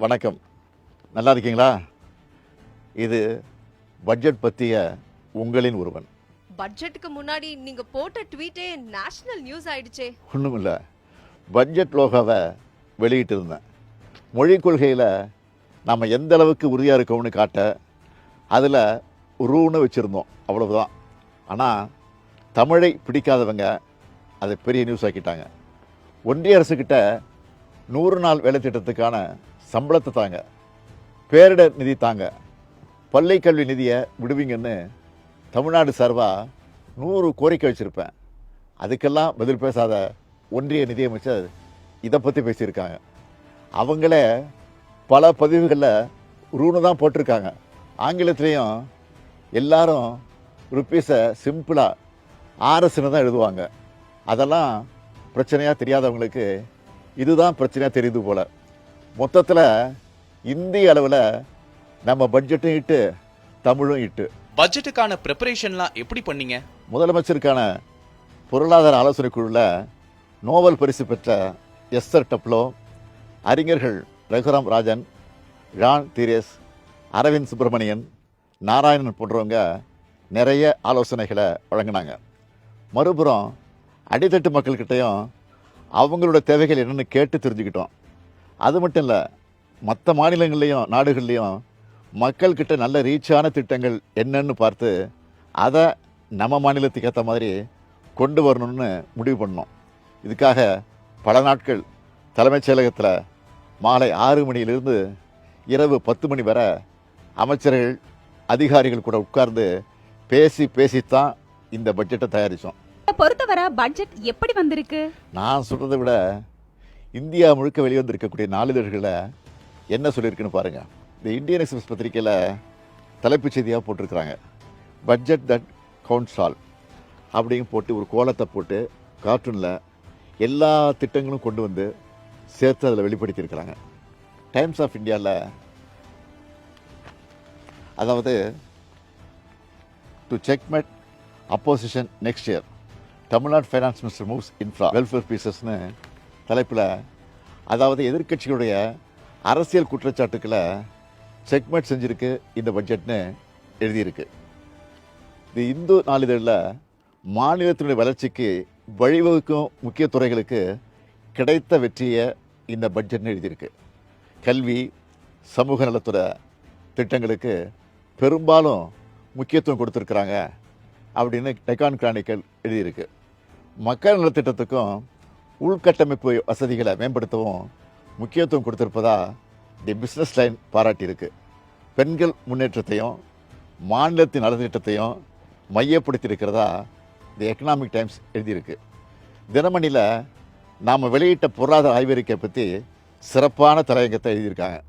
வணக்கம். நல்லா இருக்கீங்களா? இது பட்ஜெட் பற்றிய உங்களின் ஒருவன். பட்ஜெட்டுக்கு முன்னாடி நீங்க போட்ட ட்வீட்டே நேஷனல் நியூஸ் ஆயிடுச்சே. ஒன்றும் இல்லை, பட்ஜெட் லோகோவை வெளியிட்டிருந்தேன். மொழி கொள்கையில் நம்ம எந்த அளவுக்கு உறுதியாக இருக்கோம்னு காட்ட அதில் ரூன்னு வச்சுருந்தோம், அவ்வளவுதான். ஆனால் தமிழை பிடிக்காதவங்க அதை பெரிய நியூஸ் ஆக்கிட்டாங்க. ஒன்றிய அரசுக்கிட்ட 100 நாள் வேலை திட்டத்துக்கான சம்பளத்தை தாங்க, பேரிடர் நிதி தாங்க, பள்ளி கல்வி நிதியை விடுவீங்கன்னு தமிழ்நாடு சார்பாக 100 கோரிக்கை வச்சுருப்பேன். அதுக்கெல்லாம் பதில் பேசாத ஒன்றிய நிதியமைச்சர் இதை பற்றி பேசியிருக்காங்க. அவங்களே பல பதிவுகளில் ரூனு தான் போட்டிருக்காங்க. ஆங்கிலத்திலையும் எல்லாரும் ருப்பீஸை சிம்பிளாக ஆர்எஸ்ன்னு தான் எழுதுவாங்க. அதெல்லாம் பிரச்சனையாக தெரியாதவங்களுக்கு இதுதான் பிரச்சனையாக தெரியுது போல். மொத்தத்தில் இந்திய அளவில் நம்ம பட்ஜெட்டும் இட்டு தமிழும் இட்டு. பட்ஜெட்டுக்கான ப்ரிப்பரேஷன்லாம் எப்படி பண்ணீங்க? முதலமைச்சருக்கான பொருளாதார ஆலோசனை குழுவில் நோபல் பரிசு பெற்ற எஸ்தர் டப்லோ, அறிஞர்கள் ரகுராம் ராஜன், ஜான் தீரேஸ், அரவிந்த் சுப்பிரமணியன், நாராயணன் போன்றவங்க நிறைய ஆலோசனைகளை வழங்கினாங்க. மறுபுறம் அடித்தட்டு மக்கள்கிட்டையும் அவங்களோட தேவைகள் என்னென்னு கேட்டு தெரிஞ்சுக்கிட்டோம். அது மட்டும் இல்லை, மற்ற மாநிலங்கள்லேயும் நாடுகள்லேயும் மக்கள்கிட்ட நல்ல ரீச்சான திட்டங்கள் என்னன்னு பார்த்து அதை நம்ம மாநிலத்துக்கு ஏற்ற மாதிரி கொண்டு வரணும்னு முடிவு பண்ணோம். இதுக்காக பல நாட்கள் தலைமைச் செயலகத்தில் மாலை 6 மணியிலிருந்து இரவு 10 மணி வரை அமைச்சர்கள் அதிகாரிகள் கூட உட்கார்ந்து பேசித்தான் இந்த பட்ஜெட்டை தயாரித்தோம். பொறுத்தவரை பட்ஜெட் எப்படி வந்திருக்கு? நான் சொல்கிறத விட இந்தியா முழுக்க வெளிவந்திருக்கக்கூடிய நாளிதழ்களை என்ன சொல்லியிருக்குன்னு பாருங்கள். இந்த இந்தியன் எக்ஸ்பிரஸ் பத்திரிக்கையில் தலைப்புச் செய்தியாக போட்டிருக்கிறாங்க, பட்ஜெட் தட் கவுண்ட்ஸ் ஆல் அப்படின்னு போட்டு ஒரு கோலத்தை போட்டு கார்ட்டூனில் எல்லா திட்டங்களும் கொண்டு வந்து சேர்த்து அதில் வெளிப்படுத்தியிருக்கிறாங்க. டைம்ஸ் ஆஃப் இந்தியாவில் அதாவது to checkmate opposition next year, Tamil Nadu finance minister moves infra welfare பீசஸ்னு தலைப்பில், அதாவது எதிர்க்கட்சிகளுடைய அரசியல் குற்றச்சாட்டுக்களை செக்மெட் செஞ்சுருக்கு இந்த பட்ஜெட்னு எழுதியிருக்கு. இது இந்து நாளிதழில் மாநிலத்தினுடைய வளர்ச்சிக்கு வழிவகுக்கும் முக்கிய துறைகளுக்கு கிடைத்த வெற்றியை இந்த பட்ஜெட்னு எழுதியிருக்கு. கல்வி, சமூக நலத்துறை திட்டங்களுக்கு பெரும்பாலும் முக்கியத்துவம் கொடுத்துருக்குறாங்க அப்படின்னு டெக்கான் கிரானிக்கல் எழுதியிருக்கு. மக்கள் நலத்திட்டத்துக்கும் உள்கட்டமைப்பு வசதிகளை மேம்படுத்தவும் முக்கியத்துவம் கொடுத்திருப்பதா தி பிஸ்னஸ் லைன் பாராட்டியிருக்கு. பெண்கள் முன்னேற்றத்தையும் மாநிலத்தின் நலத்திட்டத்தையும் மையப்படுத்தியிருக்கிறதா தி எக்கனாமிக் டைம்ஸ் எழுதியிருக்கு. தினமணியில் நாம் வெளியிட்ட பொருளாதார ஆய்வறிக்கை பற்றி சிறப்பான தலையங்கத்தை எழுதியிருக்காங்க.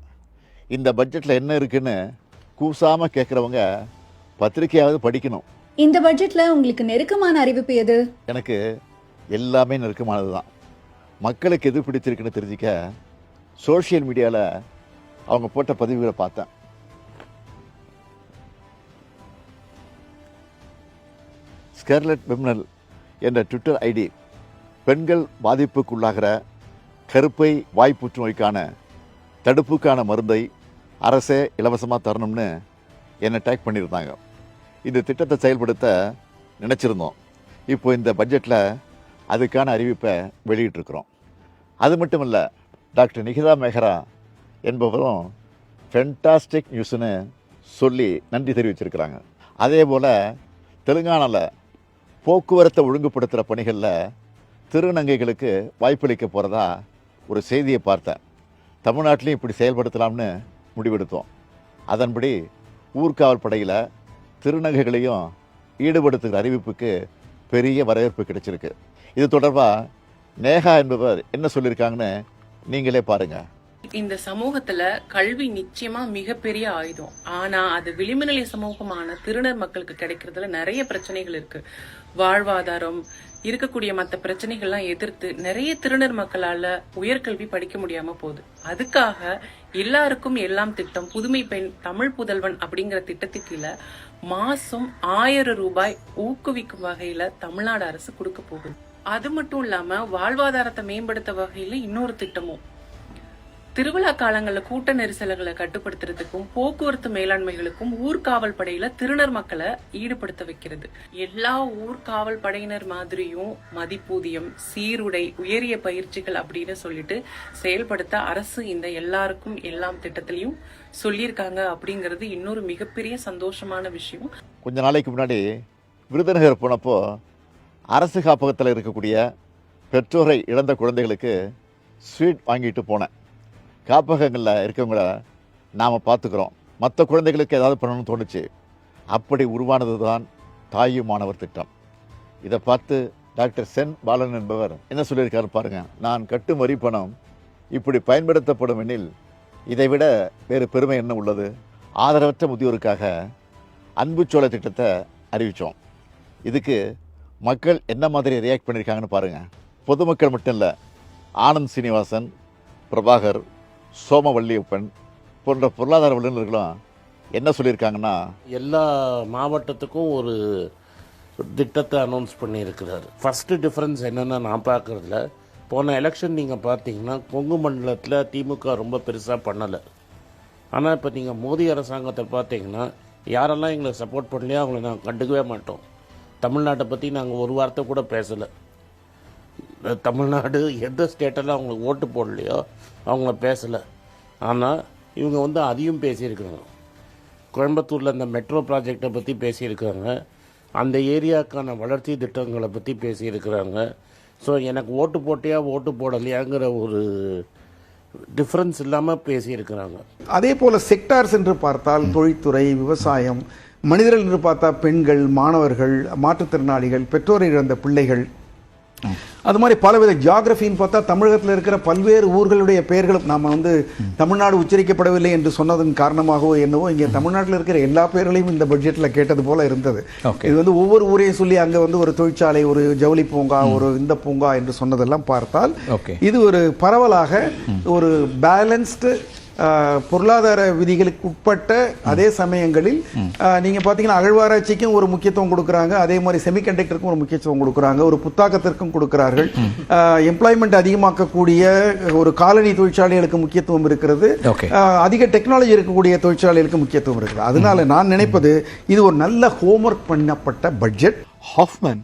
இந்த பட்ஜெட்டில் என்ன இருக்குன்னு கூசாமல் கேட்குறவங்க பத்திரிகையாவது படிக்கணும். இந்த பட்ஜெட்ல உங்களுக்கு நெருக்கமான அறிவிப்பு எது? எனக்கு எல்லாமே நெருக்கமானது தான். மக்களுக்கு எது பிடிச்சிருக்குன்னு தெரிஞ்சிக்க சோஷியல் மீடியாவில் அவங்க போட்ட பதிவுகளை பார்த்தேன். ஸ்கர்லட் விம்னல் என்ற ட்விட்டர் ஐடி பெண்கள் பாதிப்புக்குள்ளாகிற கருப்பை வாய் புற்றுநோய்க்கான தடுப்புக்கான மருந்தை அரசே இலவசமாக தரணும்னு என்னை டேக் பண்ணியிருந்தாங்க. இந்த திட்டத்தை செயல்படுத்த நினச்சிருந்தோம். இப்போ இந்த பட்ஜெட்டில் அதுக்கான அறிவிப்பை வெளியிட்டிருக்கிறோம். அது மட்டும் இல்லை, டாக்டர் நிகிதா மேஹரா என்பவரும் ஃபென்டாஸ்டிக் நியூஸ்னு சொல்லி நன்றி தெரிவிச்சிருக்கிறாங்க. அதே போல் தெலுங்கானாவில் போக்குவரத்தை ஒழுங்குபடுத்துகிற பணிகளில் திருநங்கைகளுக்கு வாய்ப்பளிக்க போகிறதா ஒரு செய்தியை பார்த்தேன். தமிழ்நாட்டிலையும் இப்படி செயல்படுத்தலாம்னு முடிவெடுத்தோம். அதன்படி ஊர்காவல் படையில் திருநங்கைகளையும் ஈடுபடுத்துகிற அறிவிப்புக்கு பெரிய வரவேற்பு கிடைச்சிருக்கு. இது தொடர்பாக நேஹா என்பவர் என்ன சொல்லியிருக்காங்கன்னு நீங்களே பாருங்கள். இந்த சமூகத்துல கல்வி நிச்சயமா மிகப்பெரிய ஆயுதம். ஆனா அது விளிம்புநிலை சமூகமான திருநர் மக்களுக்கு கிடைக்கிறதுல நிறைய பிரச்சனைகள் இருக்கு. வாழ்வாதாரம் இருக்கக்கூடிய மற்ற பிரச்சனைகள்லாம் எதிர்த்து நிறைய திருநர் மக்களால உயர்கல்வி படிக்க முடியாம போகுது. அதுக்காக எல்லாருக்கும் எல்லாம் திட்டம், புதுமை பெண், தமிழ் புதல்வன் அப்படிங்கிற திட்டத்துக்கு கீழ மாசம் 1000 ரூபாய் ஊக்குவிக்கும் வகையில தமிழ்நாடு அரசு கொடுக்க போகுது. அது மட்டும் இல்லாம வாழ்வாதாரத்தை மேம்படுத்த வகையில இன்னொரு திட்டமும், திருவிழா காலங்கள்ல கூட்ட நெரிசல்களை கட்டுப்படுத்துறதுக்கும் போக்குவரத்து மேலாண்மைகளுக்கும் ஊர்காவல் படையில திருநர் மக்களை ஈடுபடுத்த வைக்கிறது. எல்லா ஊர்காவல் படையினர் மாதிரியும் மதிப்பூதியம், சீருடை, உயரிய பயிற்சிகள் அப்படின்னு சொல்லிட்டு செயல்படுத்த அரசு இந்த எல்லாருக்கும் எல்லாம் திட்டத்திலையும் சொல்லியிருக்காங்க அப்படிங்கிறது இன்னொரு மிகப்பெரிய சந்தோஷமான விஷயம். கொஞ்ச நாளைக்கு முன்னாடி விருதுநகர் போனப்போ அரசு காப்பகத்தில் இருக்கக்கூடிய பெற்றோரை இழந்த குழந்தைகளுக்கு ஸ்வீட் வாங்கிட்டு போனேன். காப்பகங்களில் இருக்கவங்கள நாம் பார்த்துக்கிறோம், மற்ற குழந்தைகளுக்கு ஏதாவது பண்ணணும்னு தோணுச்சு. அப்படி உருவானது தான் தாயும் மாணவர் திட்டம். இதை பார்த்து டாக்டர் சென் பாலன் என்பவர் என்ன சொல்லியிருக்காரு பாருங்க. நான் கட்டும் வரி பணம் இப்படி பயன்படுத்தப்படும் எனில் இதைவிட வேறு பெருமை என்ன உள்ளது. ஆதரவற்ற முதியோருக்காக அன்புச்சோலை திட்டத்தை அறிவித்தோம். இதுக்கு மக்கள் என்ன மாதிரி ரியாக்ட் பண்ணியிருக்காங்கன்னு பாருங்கள். பொதுமக்கள் மட்டும் இல்லை, ஆனந்த் சீனிவாசன், பிரபாகர், சோமவல்லியப்பன் போன்ற பொருளாதார வல்லுநர்களும் என்ன சொல்லியிருக்காங்கன்னா, எல்லா மாவட்டத்துக்கும் ஒரு திட்டத்தை அனௌன்ஸ் பண்ணியிருக்கிறார். ஃபஸ்ட்டு டிஃப்ரென்ஸ் என்னென்னா நான் பார்க்குறதுல, போன எலெக்ஷன் நீங்கள் பார்த்தீங்கன்னா கொங்கு மண்டலத்தில் திமுக ரொம்ப பெருசாக பண்ணலை. ஆனால் இப்போ நீங்கள் மோடி அரசாங்கத்தை பார்த்தீங்கன்னா யாரெல்லாம் எங்களை சப்போர்ட் பண்ணலையோ அவங்கள நாங்கள் கண்டுக்கவே மாட்டோம். தமிழ்நாட்டை பற்றி நாங்கள் ஒரு வார்த்தை கூட பேசலை. தமிழ்நாடு எந்த ஸ்டேட்டெல்லாம் அவங்களுக்கு ஓட்டு போடலையோ அவங்கள பேசலை. ஆனால் இவங்க அதையும் பேசியிருக்காங்க. கோயம்புத்தூரில் இந்த மெட்ரோ ப்ராஜெக்டை பற்றி பேசியிருக்காங்க, அந்த ஏரியாவுக்கான வளர்ச்சி திட்டங்களை பற்றி பேசியிருக்கிறாங்க. ஸோ எனக்கு ஓட்டு போட்டியா ஓட்டு போடலையாங்கிற ஒரு டிஃப்ரென்ஸ் இல்லாமல் பேசியிருக்கிறாங்க. அதே போல் செக்டார்ஸ் என்று பார்த்தால் தொழில்துறை, விவசாயம், மனிதர்கள் என்று பார்த்தா பெண்கள், மாணவர்கள், மாற்றுத்திறனாளிகள், பெற்றோரை இழந்த பிள்ளைகள், அது மாதிரி பலவித ஜியாகிரபின்னு பார்த்தா தமிழகத்தில் இருக்கிற பல்வேறு ஊர்களுடைய பெயர்களும் நாம் தமிழ்நாடு உச்சரிக்கப்படவில்லை என்று சொன்னதன் காரணமாகவோ என்னவோ இங்கே தமிழ்நாட்டில் இருக்கிற எல்லா பெயர்களையும் இந்த பட்ஜெட்டில் கேட்டது போல இருந்தது. இது ஒவ்வொரு ஊரையும் சொல்லி அங்கே ஒரு தொழிற்சாலை, ஒரு ஜவுளி பூங்கா, ஒரு இந்த பூங்கா என்று சொன்னதெல்லாம் பார்த்தால் இது ஒரு பரவலாக ஒரு பேலன்ஸ்டு பொருளாதார விதிகளுக்கு உட்பட்ட அதே சமயங்களில் நீங்க பாத்தீங்கன்னா அகழ்வாராய்ச்சிக்கும் ஒரு முக்கியத்துவம் கொடுக்கறாங்க, அதே மாதிரி செமிகண்டக்டருக்கும் ஒரு முக்கியத்துவம் கொடுக்கறாங்க, ஒரு புத்தாக்கத்திற்கும் கொடுக்கிறார்கள், எம்ப்ளாய்மெண்ட் அதிகமாக்கக்கூடிய ஒரு காலனி தொழிற்சாலைகளுக்கு முக்கியத்துவம் இருக்கிறது, அதிக டெக்னாலஜி இருக்கக்கூடிய தொழிற்சாலைகளுக்கு முக்கியத்துவம் இருக்குது. அதனால நான் நினைப்பது இது ஒரு நல்ல ஹோம்வொர்க் பண்ணப்பட்ட budget. Hoffman,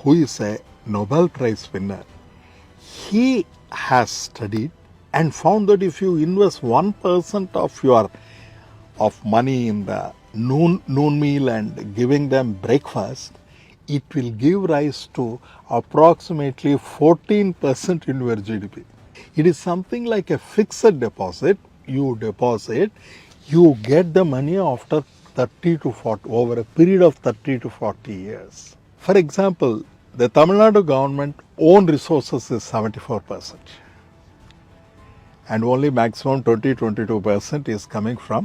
who is a Nobel Prize winner, he has studied and found that if you invest 1% of money in the noon meal and giving them breakfast, it will give rise to approximately 14% in your GDP. It is something like a fixed deposit. You deposit, you get the money after 30 to 40, over a period of 30 to 40 years. For example, the Tamil Nadu government own resources is 74%. And only maximum 20-22% is coming from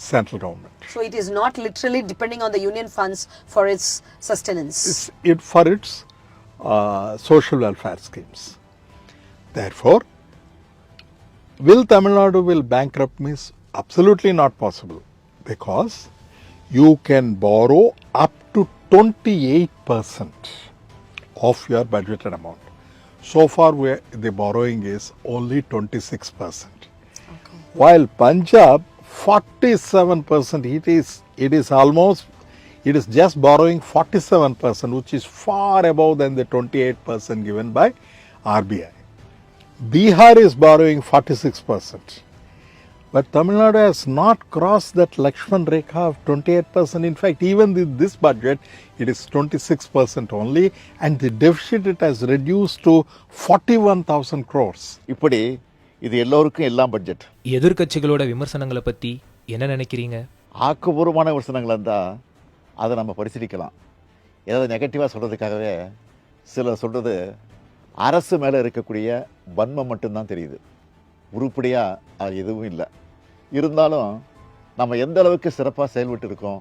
central government. So it is not literally depending on the union funds for its sustenance. For its social welfare schemes. Therefore, will Tamil Nadu will bankrupt means absolutely not possible, because you can borrow up to 28% of your budgeted amount. So far, the borrowing is only 26%. Okay. While Punjab, 47%. It is just borrowing 47%, which is far above than the 28% given by RBI. Bihar is borrowing 46%. But Tamil Nadu has not crossed that Lakshman Rekha of 28%. In fact, even this budget, it is 26% only, and the deficit it has reduced to 41,000 crores. இப்படி இது எல்லோருக்கும் எல்லாம் budget. எதிர்க்கட்சிகளோட விமர்சனங்களை பற்றி என்ன நினைக்கிறீங்க? ஆக்கப்பூர்வமான விமர்சனங்கள் இருந்தால் அதை நம்ம பரிசீலிக்கலாம். ஏதாவது நெகட்டிவாக சொல்கிறதுக்காகவே சிலர் சொல்கிறது அரசு மேலே இருக்கக்கூடிய வன்மம் மட்டும்தான் தெரியுது, உருப்படியாக அது எதுவும் இல்லை. இருந்தாலும் நம்ம எந்த அளவுக்கு சிறப்பாக செயல்பட்டு இருக்கோம்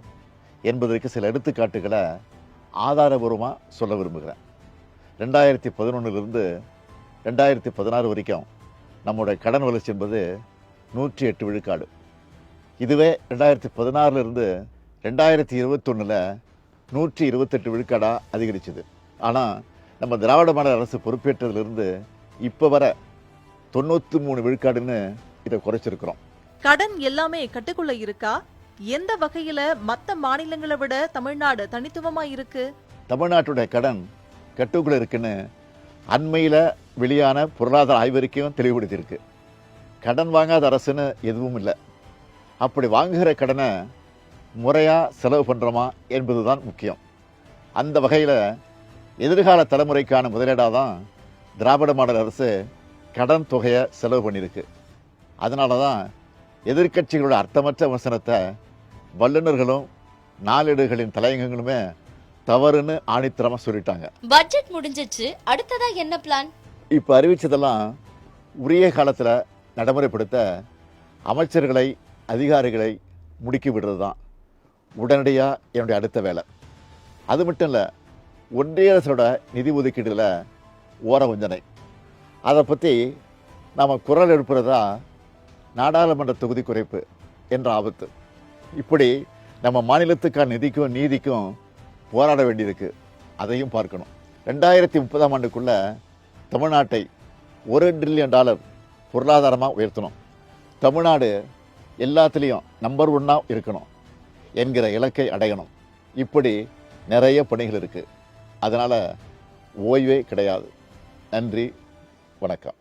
என்பதற்கு சில எடுத்துக்காட்டுகளை ஆதாரபூர்வமாக சொல்ல விரும்புகிறேன். 2011 2016 வரைக்கும் நம்முடைய கடன் வளர்ச்சி என்பது 108 விழுக்காடு. இதுவே 2016 2021 128 விழுக்காடாக அதிகரிச்சுது. ஆனால் நம்ம திராவிட மாடல் அரசு பொறுப்பேற்றதிலிருந்து இப்போ வர 93 விழுக்காடுன்னு இதை குறைச்சிருக்கிறோம். கடன் எல்லாமே கட்டுக்குள்ள இருக்கா? எந்த வகையில மத்த மாநிலங்களை விட தமிழ்நாடு தனித்துவமா இருக்கு? தமிழ்நாட்டுடைய கடன் கட்டுக்குள்ள இருக்குன்னு அண்மையில் வெளியான பொருளாதார ஆய்வறிக்கையும் தெளிவுபடுத்தியிருக்கு. கடன் வாங்காத அரசுன்னு எதுவும் இல்லை. அப்படி வாங்குகிற கடனை முறையாக செலவு பண்ணுறோமா என்பது தான் முக்கியம். அந்த வகையில் எதிர்கால தலைமுறைக்கான முதலீடாக தான் திராவிட மாடல் அரசு கடன் தொகையை செலவு பண்ணியிருக்கு. அதனால தான் எதிர்க்கட்சிகளோட அர்த்தமற்ற விமர்சனத்தை வல்லுநர்களும் நாளேடுகளின் தலையங்கங்களுமே தவறுன்னு ஆணித்தரமாக சொல்லிட்டாங்க. பட்ஜெட் முடிஞ்சிச்சு, அடுத்ததா என்ன பிளான்? இப்போ அறிவிச்சதெல்லாம் உரிய காலத்தில் நடைமுறைப்படுத்த அமைச்சர்களை அதிகாரிகளை முடுக்கி விடுறது தான் உடனடியாக என்னுடைய அடுத்த வேலை. அது மட்டும் இல்லை, ஒன்றிய அரசோட நிதி ஒதுக்கீடுல ஓர வஞ்சனை, அதை பற்றி நாம் குரல் எழுப்புறதா நாடாளுமன்ற தொகுதி குறைப்பு என்ற ஆபத்து. இப்படி நம்ம மாநிலத்துக்கான நிதிக்கும் நீதிக்கும் போராட வேண்டியிருக்கு. அதையும் பார்க்கணும். 2030ஆம் ஆண்டுக்குள்ளே தமிழ்நாட்டை $1 டிரில்லியன் பொருளாதாரமாக உயர்த்தணும். தமிழ்நாடு எல்லாத்துலேயும் நம்பர் 1 இருக்கணும் என்கிற இலக்கை அடையணும். இப்படி நிறைய பணிகள் இருக்குது. அதனால் ஓய்வே கிடையாது. நன்றி, வணக்கம்.